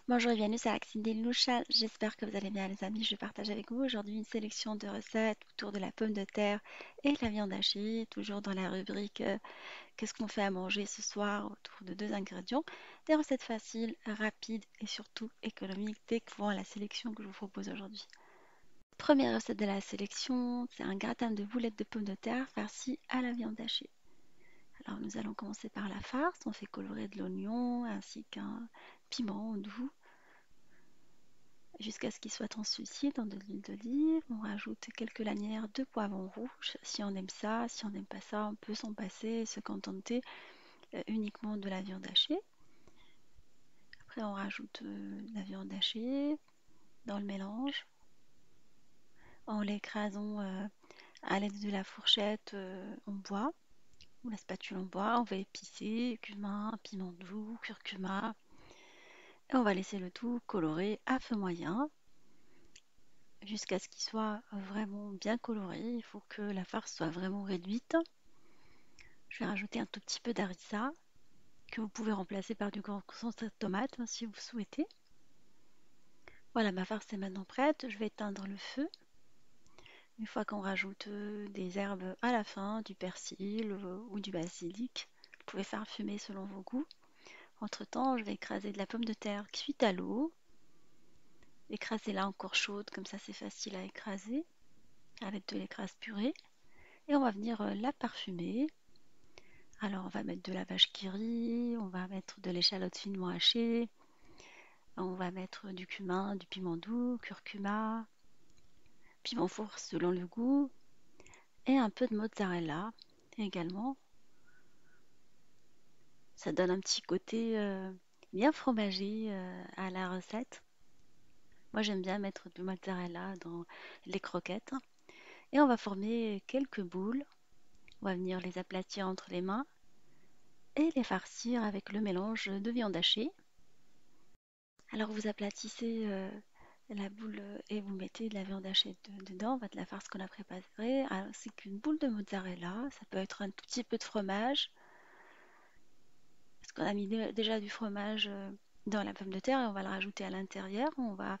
Bonjour et bienvenue sur Axine Loucha. J'espère que vous allez bien les amis. Je partage avec vous aujourd'hui une sélection de recettes autour de la pomme de terre et de la viande hachée, toujours dans la rubrique qu'est-ce qu'on fait à manger ce soir autour de deux ingrédients. Des recettes faciles, rapides et surtout économiques, découvrant la sélection que je vous propose aujourd'hui. Première recette de la sélection, c'est un gratin de boulettes de pommes de terre farci à la viande hachée. Alors nous allons commencer par la farce. On fait colorer de l'oignon ainsi qu'un piment doux jusqu'à ce qu'il soit translucide dans de l'huile d'olive. On rajoute quelques lanières de poivron rouge si on aime ça. Si on n'aime pas ça, on peut s'en passer et se contenter uniquement de la viande hachée. Après, on rajoute la viande hachée dans le mélange en l'écrasant à l'aide de la fourchette en bois ou la spatule en bois. On va épicer cumin, piment doux, curcuma et on va laisser le tout colorer à feu moyen jusqu'à ce qu'il soit vraiment bien coloré. Il faut que la farce soit vraiment réduite. Je vais rajouter un tout petit peu d'harissa que vous pouvez remplacer par du grand concentré de tomate si vous souhaitez. Voilà, ma farce est maintenant prête. Je vais éteindre le feu. Une fois qu'on rajoute des herbes à la fin, du persil ou du basilic, vous pouvez faire fumer selon vos goûts. Entre-temps, je vais écraser de la pomme de terre cuite à l'eau. Écrasez-la encore chaude, comme ça c'est facile à écraser avec de l'écrase purée. Et on va venir la parfumer. Alors on va mettre de la vache qui rit, on va mettre de l'échalote finement hachée, on va mettre du cumin, du piment doux, curcuma, piment fourre selon le goût, et un peu de mozzarella également. Ça donne un petit côté bien fromagé à la recette. Moi j'aime bien mettre du mozzarella dans les croquettes. Et on va former quelques boules. On va venir les aplatir entre les mains et les farcir avec le mélange de viande hachée. Alors vous aplatissez la boule et vous mettez de la viande hachée dedans, de la farce qu'on a préparée, ainsi qu'une boule de mozzarella. Ça peut être un tout petit peu de fromage, parce qu'on a mis déjà du fromage dans la pomme de terre et on va le rajouter à l'intérieur. On va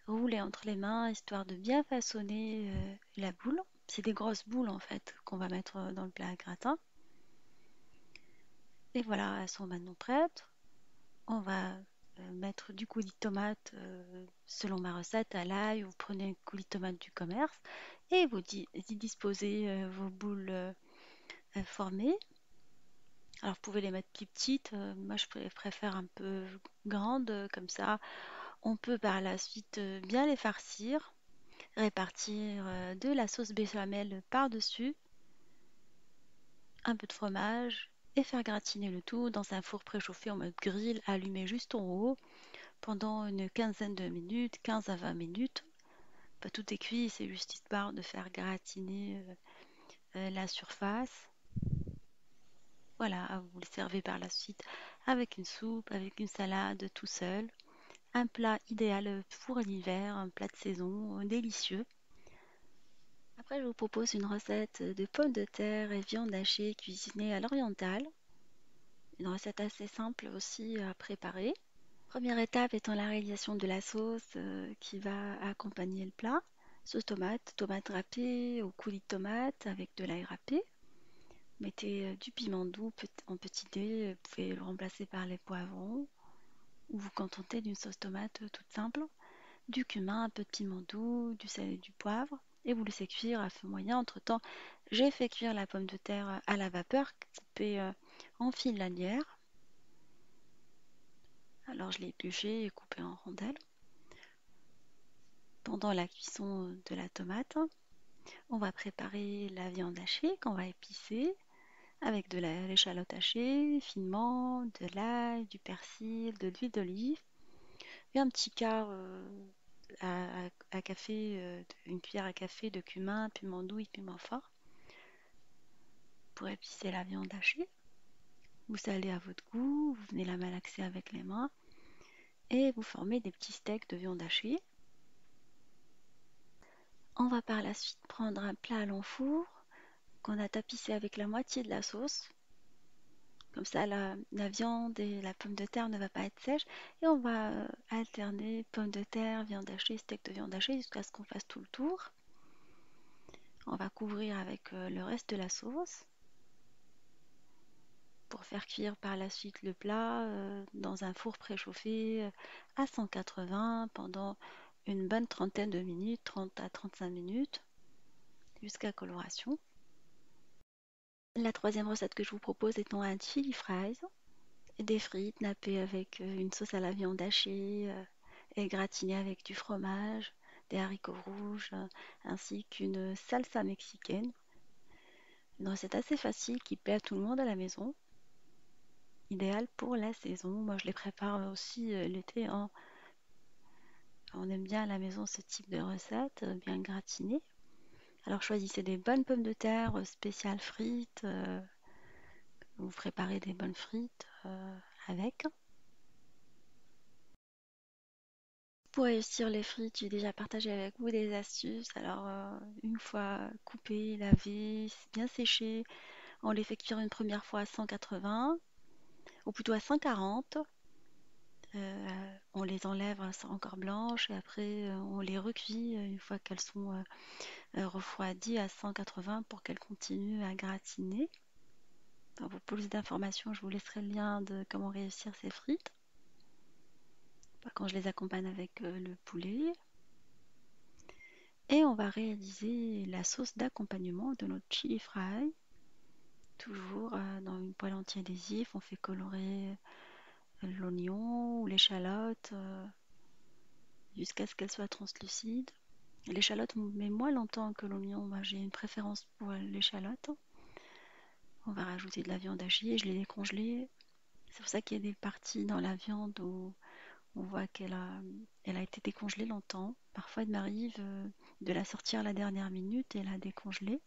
rouler entre les mains histoire de bien façonner la boule. C'est des grosses boules en fait qu'on va mettre dans le plat à gratin. Et voilà, elles sont maintenant prêtes. On va mettre du coulis de tomate selon ma recette à l'ail. Vous prenez un coulis de tomate du commerce et vous y disposez vos boules formées. Alors vous pouvez les mettre plus petites. Moi je préfère un peu grandes comme ça. On peut par la suite bien les farcir, répartir de la sauce béchamel par-dessus, un peu de fromage et faire gratiner le tout dans un four préchauffé en mode grill allumé juste en haut pendant une quinzaine de minutes, 15 à 20 minutes. Pas tout est cuit, c'est juste histoire de faire gratiner la surface. Voilà, vous le servez par la suite avec une soupe, avec une salade tout seul. Un plat idéal pour l'hiver, un plat de saison délicieux. Après, je vous propose une recette de pommes de terre et viande hachée cuisinée à l'orientale. Une recette assez simple aussi à préparer. Première étape étant la réalisation de la sauce qui va accompagner le plat. Sauce tomate, tomate râpée au coulis de tomate avec de l'ail râpé. Mettez du piment doux en petits dés, vous pouvez le remplacer par les poivrons ou vous contenter d'une sauce tomate toute simple. Du cumin, un peu de piment doux, du sel et du poivre et vous laissez cuire à feu moyen. Entre-temps, j'ai fait cuire la pomme de terre à la vapeur coupée en fines lanières. Alors je l'ai épluchée et coupée en rondelles. Pendant la cuisson de la tomate, on va préparer la viande hachée qu'on va épicer avec de l'échalote hachée finement, de l'ail, du persil, de l'huile d'olive et un petit quart à café, une cuillère à café de cumin, piment doux et piment fort pour épicer la viande hachée. Vous salez à votre goût, vous venez la malaxer avec les mains et vous formez des petits steaks de viande hachée. On va par la suite prendre un plat à l'enfour qu'on a tapissé avec la moitié de la sauce. Comme ça, la viande et la pomme de terre ne va pas être sèche. Et on va alterner pomme de terre, viande hachée, steak de viande hachée jusqu'à ce qu'on fasse tout le tour. On va couvrir avec le reste de la sauce pour faire cuire par la suite le plat dans un four préchauffé à 180 pendant une bonne trentaine de minutes, 30 à 35 minutes, jusqu'à coloration. La troisième recette que je vous propose étant un chili fries, des frites nappées avec une sauce à la viande hachée et gratinées avec du fromage, des haricots rouges, ainsi qu'une salsa mexicaine. Une recette assez facile qui plaît à tout le monde à la maison, idéale pour la saison. Moi je les prépare aussi l'été, hein. On aime bien à la maison ce type de recette, bien gratinées. Alors choisissez des bonnes pommes de terre spéciales frites. Vous préparez des bonnes frites avec. Pour réussir les frites, j'ai déjà partagé avec vous des astuces. Alors, une fois coupées, lavées, bien séchées, on les fait cuire une première fois à 180, ou plutôt à 140. On les enlève, elles sont encore blanches, et après on les recuit une fois qu'elles sont refroidies à 180 pour qu'elles continuent à gratiner. Pour plus d'informations, je vous laisserai le lien de comment réussir ces frites. Quand je les accompagne avec le poulet. Et on va réaliser la sauce d'accompagnement de notre chili fry. Toujours dans une poêle anti-adhésif, on fait colorer l'oignon ou l'échalote jusqu'à ce qu'elle soit translucide. L'échalote met moins longtemps que l'oignon. Moi, j'ai une préférence pour l'échalote. On va rajouter de la viande hachée. Je l'ai décongelée. C'est pour ça qu'il y a des parties dans la viande où on voit elle a été décongelée longtemps. Parfois, il m'arrive de la sortir à la dernière minute et la décongeler.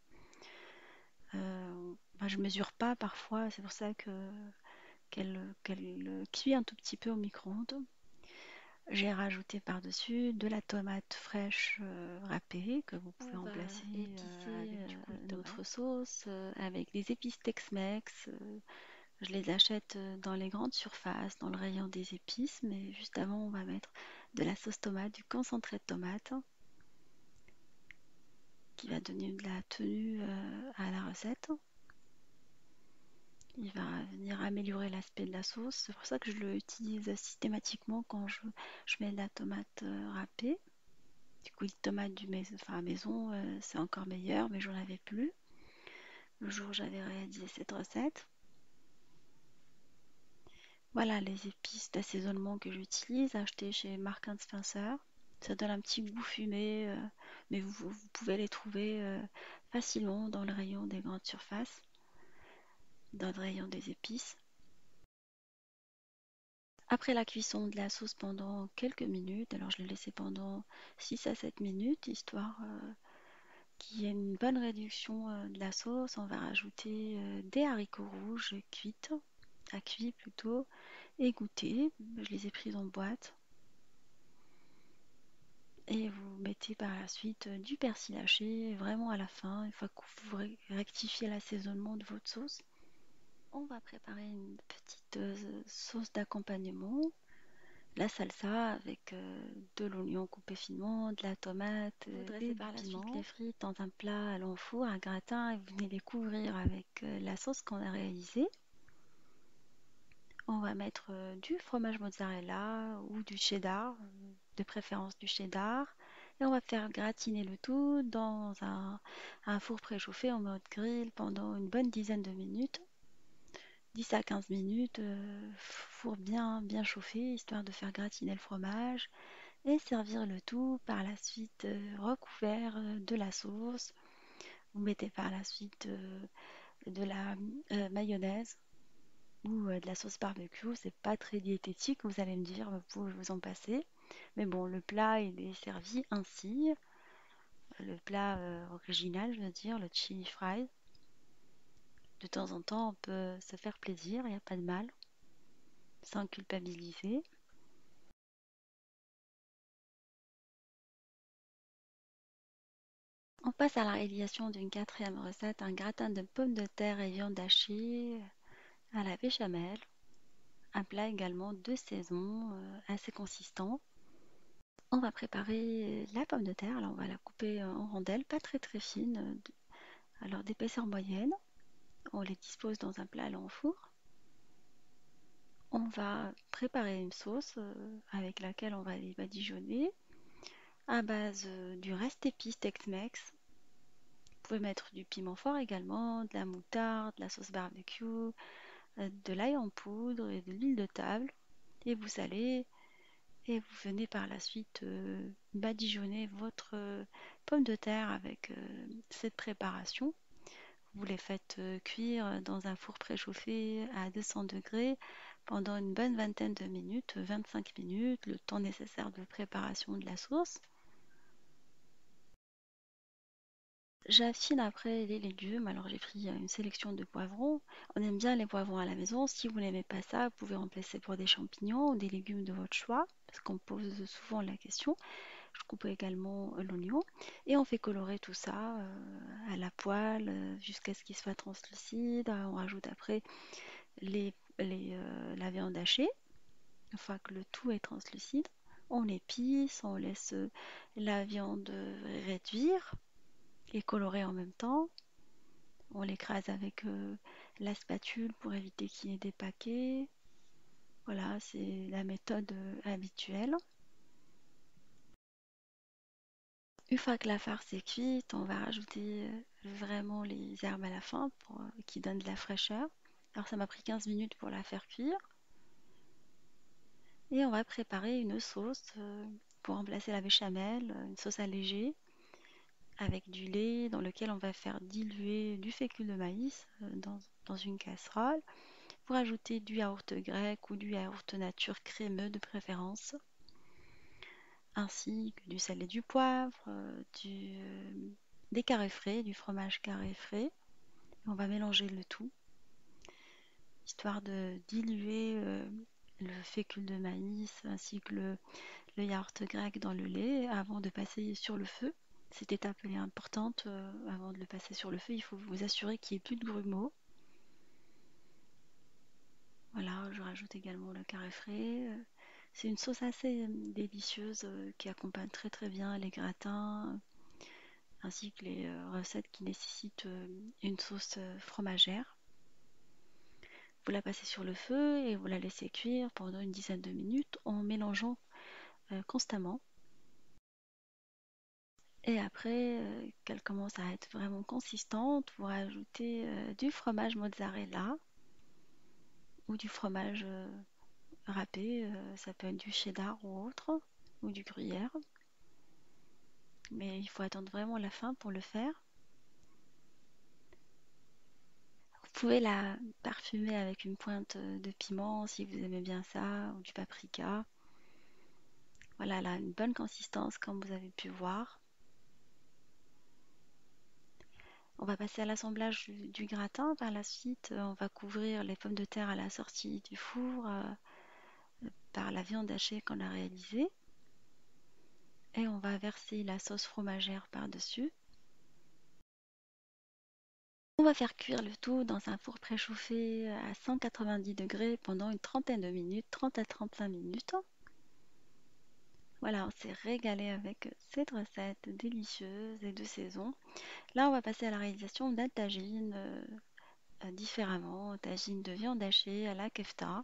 Je mesure pas parfois, c'est pour ça qu'elle cuit un tout petit peu au micro-ondes. J'ai rajouté par-dessus de la tomate fraîche râpée que vous pouvez remplacer avec d'autres sauces, avec des épices Tex-Mex. Je les achète dans les grandes surfaces, dans le rayon des épices, mais juste avant, on va mettre de la sauce tomate, du concentré de tomate, qui va donner de la tenue à la recette. Il va venir améliorer l'aspect de la sauce. C'est pour ça que je l'utilise systématiquement quand je mets de la tomate râpée. Du coup, les tomates maison, c'est encore meilleur, mais j'en avais plus le jour où j'avais réalisé cette recette. Voilà les épices d'assaisonnement que j'utilise, achetées chez Marks & Spencer. Ça donne un petit goût fumé, mais vous pouvez les trouver facilement dans le rayon des grandes surfaces, dans le rayon des épices. Après la cuisson de la sauce pendant quelques minutes, alors je l'ai laissé pendant 6 à 7 minutes, histoire qu'il y ait une bonne réduction de la sauce, on va rajouter des haricots rouges à cuit plutôt, égoutter. Je les ai pris en boîte. Et vous mettez par la suite du persil haché, vraiment à la fin, une fois que vous rectifiez l'assaisonnement de votre sauce. On va préparer une petite sauce d'accompagnement. La salsa avec de l'oignon coupé finement, de la tomate, vous dressez par la suite les frites dans un plat à l'enfour, un gratin, et vous venez les couvrir avec la sauce qu'on a réalisée. On va mettre du fromage mozzarella ou du cheddar, de préférence du cheddar, et on va faire gratiner le tout dans un four préchauffé en mode grill pendant une bonne dizaine de minutes. 10 à 15 minutes, four bien chauffé, histoire de faire gratiner le fromage et servir le tout par la suite recouvert de la sauce. Vous mettez par la suite de la mayonnaise ou de la sauce barbecue. C'est pas très diététique, vous allez me dire, vous pouvez vous en passer. Mais bon, le plat il est servi ainsi. Le plat original, je veux dire, le chili fry. De temps en temps, on peut se faire plaisir, il n'y a pas de mal, sans culpabiliser. On passe à la réalisation d'une quatrième recette, un gratin de pommes de terre et viande hachée à la béchamel, un plat également de saison, assez consistant. On va préparer la pomme de terre, alors on va la couper en rondelles, pas très très fines, alors d'épaisseur moyenne. On les dispose dans un plat allant au four. On va préparer une sauce avec laquelle on va les badigeonner à base du reste épice Tex-Mex. Vous pouvez mettre du piment fort également, de la moutarde, de la sauce barbecue, de l'ail en poudre et de l'huile de table. Et vous salez et vous venez par la suite badigeonner votre pomme de terre avec cette préparation. Vous les faites cuire dans un four préchauffé à 200 degrés pendant une bonne vingtaine de minutes, 25 minutes, le temps nécessaire de préparation de la sauce. J'affine après les légumes, alors j'ai pris une sélection de poivrons. On aime bien les poivrons à la maison. Si vous n'aimez pas ça, vous pouvez remplacer pour des champignons ou des légumes de votre choix, parce qu'on pose souvent la question. Je coupe également l'oignon et on fait colorer tout ça à la poêle jusqu'à ce qu'il soit translucide. On rajoute après la viande hachée. Une fois que le tout est translucide, on épice, on laisse la viande réduire et colorer en même temps. On l'écrase avec la spatule pour éviter qu'il y ait des paquets. Voilà, c'est la méthode habituelle. Une fois que la farce est cuite, on va rajouter vraiment les herbes à la fin pour qui donnent de la fraîcheur. Alors ça m'a pris 15 minutes pour la faire cuire. Et on va préparer une sauce pour remplacer la béchamel, une sauce allégée avec du lait dans lequel on va faire diluer du fécule de maïs dans une casserole. Pour ajouter du yaourt grec ou du yaourt nature crémeux de préférence, ainsi que du sel et du poivre, des carrés frais, du fromage carré frais. On va mélanger le tout, histoire de diluer le fécule de maïs ainsi que le yaourt grec dans le lait avant de passer sur le feu. Cette étape est importante. Avant de le passer sur le feu, il faut vous assurer qu'il n'y ait plus de grumeaux. Voilà, je rajoute également le carré frais. C'est une sauce assez délicieuse qui accompagne très très bien les gratins ainsi que les recettes qui nécessitent une sauce fromagère. Vous la passez sur le feu et vous la laissez cuire pendant une dizaine de minutes en mélangeant constamment. Et après qu'elle commence à être vraiment consistante, vous rajoutez du fromage mozzarella ou du fromage râpé, ça peut être du cheddar ou autre, ou du gruyère. Mais il faut attendre vraiment la fin pour le faire. Vous pouvez la parfumer avec une pointe de piment si vous aimez bien ça, ou du paprika. Voilà, elle a une bonne consistance comme vous avez pu voir. On va passer à l'assemblage du gratin. Par la suite, on va couvrir les pommes de terre à la sortie du four par la viande hachée qu'on a réalisée. Et on va verser la sauce fromagère par-dessus. On va faire cuire le tout dans un four préchauffé à 190 degrés pendant une trentaine de minutes, 30 à 35 minutes. Voilà, on s'est régalé avec cette recette délicieuse et de saison. Là, on va passer à la réalisation d'un tagine différemment, tagine de viande hachée à la kefta.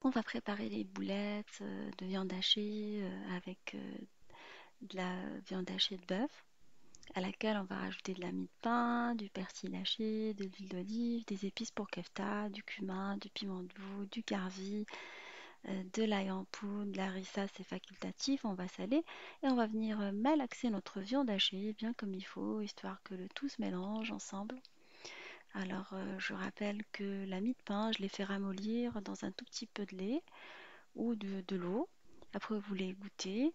On va préparer les boulettes de viande hachée avec de la viande hachée de bœuf, à laquelle on va rajouter de la mie de pain, du persil haché, de l'huile d'olive, des épices pour kefta, du cumin, du piment doux, du karvi, de l'ail en poudre, de la harissa, c'est facultatif, on va saler et on va venir malaxer notre viande hachée bien comme il faut, histoire que le tout se mélange ensemble. Alors je rappelle que la mie de pain, je l'ai fait ramollir dans un tout petit peu de lait ou de l'eau. Après vous l'égouttez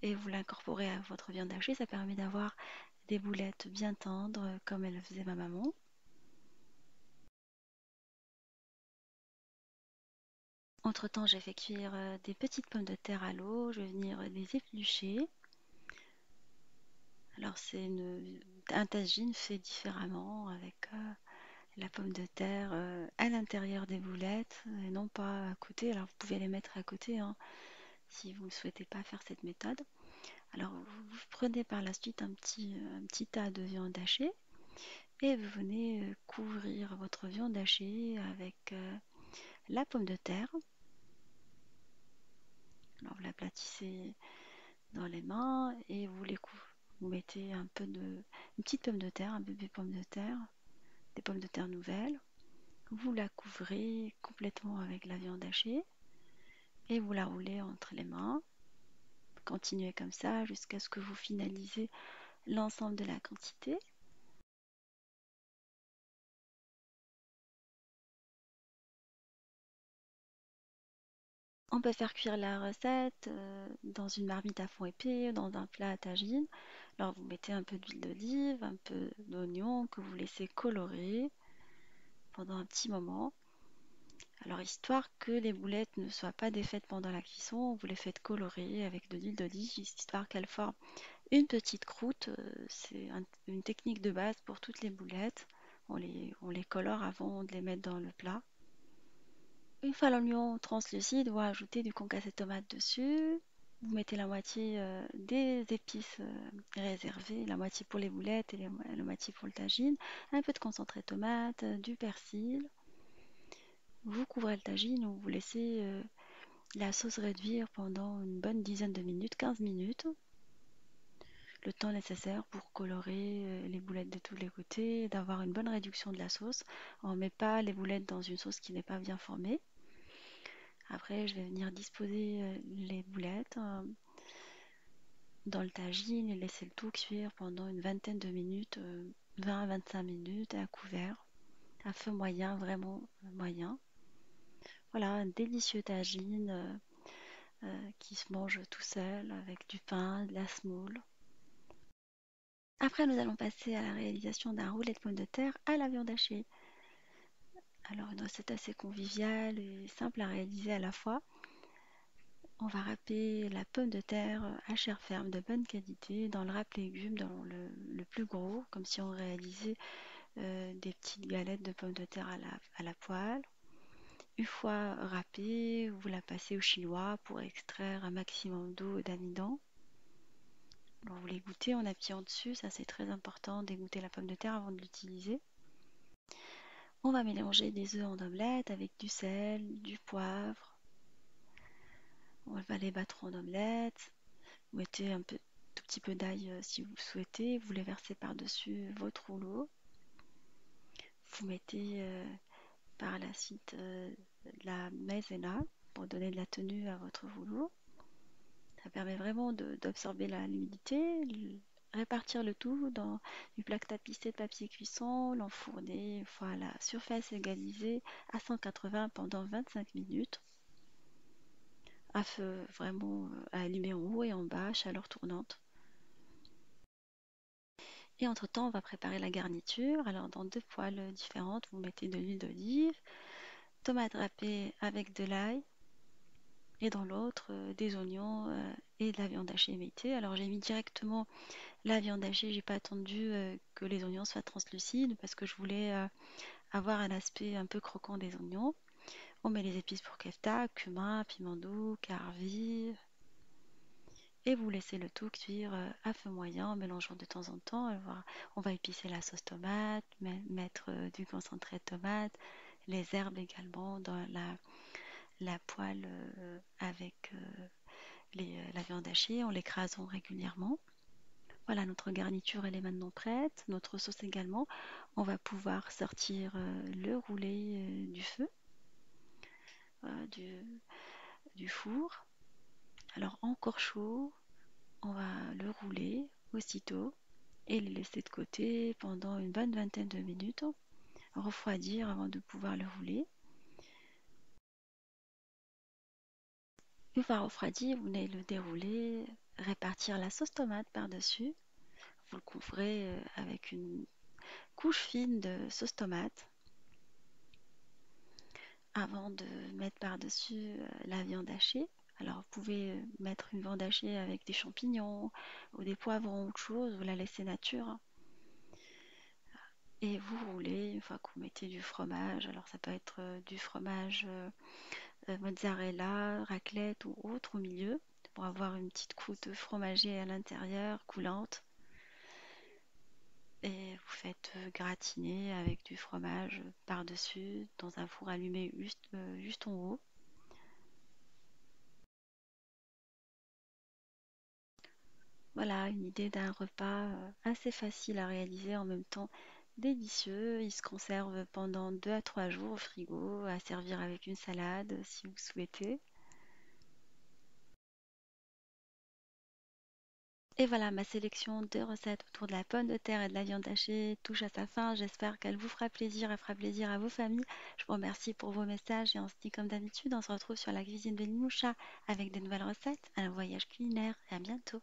et vous l'incorporez à votre viande hachée, ça permet d'avoir des boulettes bien tendres comme elle faisait ma maman. Entre-temps, j'ai fait cuire des petites pommes de terre à l'eau. Je vais venir les éplucher Alors un tagine fait différemment avec la pomme de terre à l'intérieur des boulettes et non pas à côté. Alors vous pouvez les mettre à côté hein, si vous ne souhaitez pas faire cette méthode. Alors vous prenez par la suite un petit tas de viande hachée et vous venez couvrir votre viande hachée avec la pomme de terre. Alors vous l'aplatissez dans les mains et vous les couvrez. Vous mettez une petite pomme de terre, un bébé pomme de terre, des pommes de terre nouvelles. Vous la couvrez complètement avec la viande hachée et vous la roulez entre les mains. Continuez comme ça jusqu'à ce que vous finalisez l'ensemble de la quantité. On peut faire cuire la recette dans une marmite à fond épais, dans un plat à tagine. Alors vous mettez un peu d'huile d'olive, un peu d'oignon que vous laissez colorer pendant un petit moment. Alors histoire que les boulettes ne soient pas défaites pendant la cuisson, vous les faites colorer avec de l'huile d'olive, histoire qu'elles forment une petite croûte. C'est une technique de base pour toutes les boulettes. On les colore avant de les mettre dans le plat. Une fois l'oignon translucide, vous ajoutez du concassé de tomate dessus. Vous mettez la moitié des épices réservées, la moitié pour les boulettes et la moitié pour le tagine. Un peu de concentré de tomate, du persil. Vous couvrez le tagine ou vous laissez la sauce réduire pendant une bonne dizaine de minutes, 15 minutes. Le temps nécessaire pour colorer les boulettes de tous les côtés, d'avoir une bonne réduction de la sauce. On ne met pas les boulettes dans une sauce qui n'est pas bien formée. Après, je vais venir disposer les boulettes dans le tagine et laisser le tout cuire pendant une vingtaine de minutes, 20 à 25 minutes à couvert, à feu moyen, vraiment moyen. Voilà, un délicieux tagine qui se mange tout seul avec du pain, de la semoule. Après, nous allons passer à la réalisation d'un roulet de pommes de terre à la viande hachée. Alors, une recette assez conviviale et simple à réaliser à la fois. On va râper la pomme de terre à chair ferme de bonne qualité dans le râpe légumes, dans le plus gros, comme si on réalisait des petites galettes de pommes de terre à la poêle. Une fois râpée, vous la passez au chinois pour extraire un maximum d'eau et d'amidon. Alors vous les goûtez en appuyant dessus, ça c'est très important d'égoutter la pomme de terre avant de l'utiliser. On va mélanger des œufs en omelette avec du sel, du poivre. On va les battre en omelette. Vous mettez tout petit peu d'ail si vous souhaitez. Vous les versez par-dessus votre rouleau. Vous mettez par la suite de la maïzena pour donner de la tenue à votre rouleau. Ça permet vraiment d'absorber l'humidité, répartir le tout dans une plaque tapissée de papier cuisson, l'enfourner une fois à la surface égalisée à 180 pendant 25 minutes. À feu vraiment allumé en haut et en bas, chaleur tournante. Et entre-temps, on va préparer la garniture. Alors, dans deux poêles différentes, vous mettez de l'huile d'olive, tomates râpées avec de l'ail, et dans l'autre, des oignons et de la viande hachée émiettée. Alors, j'ai mis directement la viande hachée, j'ai pas attendu que les oignons soient translucides parce que je voulais avoir un aspect un peu croquant des oignons. On met les épices pour kefta, cumin, piment doux, carvi, et vous laissez le tout cuire à feu moyen en mélangeant de temps en temps. On va épicer la sauce tomate, mettre du concentré de tomate, les herbes également dans la poêle avec la viande hachée en l'écrasant régulièrement. Voilà, notre garniture elle est maintenant prête, notre sauce également. On va pouvoir sortir le roulé du feu, euh, du, du four. Alors encore chaud, on va le rouler aussitôt et le laisser de côté pendant une bonne vingtaine de minutes, refroidir avant de pouvoir le rouler. Une fois refroidi, vous venez le dérouler, répartir la sauce tomate par-dessus. Vous le couvrez avec une couche fine de sauce tomate avant de mettre par-dessus la viande hachée. Alors vous pouvez mettre une viande hachée avec des champignons ou des poivrons, autre chose, vous la laissez nature, hein. Et vous roulez une fois que vous mettez du fromage. Alors ça peut être du fromage mozzarella, raclette ou autre au milieu pour avoir une petite croûte fromagée à l'intérieur, coulante. Et vous faites gratiner avec du fromage par-dessus dans un four allumé juste en haut. Voilà, une idée d'un repas assez facile à réaliser, en même temps délicieux. Il se conserve pendant 2 à 3 jours au frigo, à servir avec une salade si vous souhaitez. Et voilà, ma sélection de recettes autour de la pomme de terre et de la viande hachée touche à sa fin. J'espère qu'elle vous fera plaisir et fera plaisir à vos familles. Je vous remercie pour vos messages et on se dit comme d'habitude, on se retrouve sur la cuisine de Limoucha avec des nouvelles recettes, un voyage culinaire et à bientôt.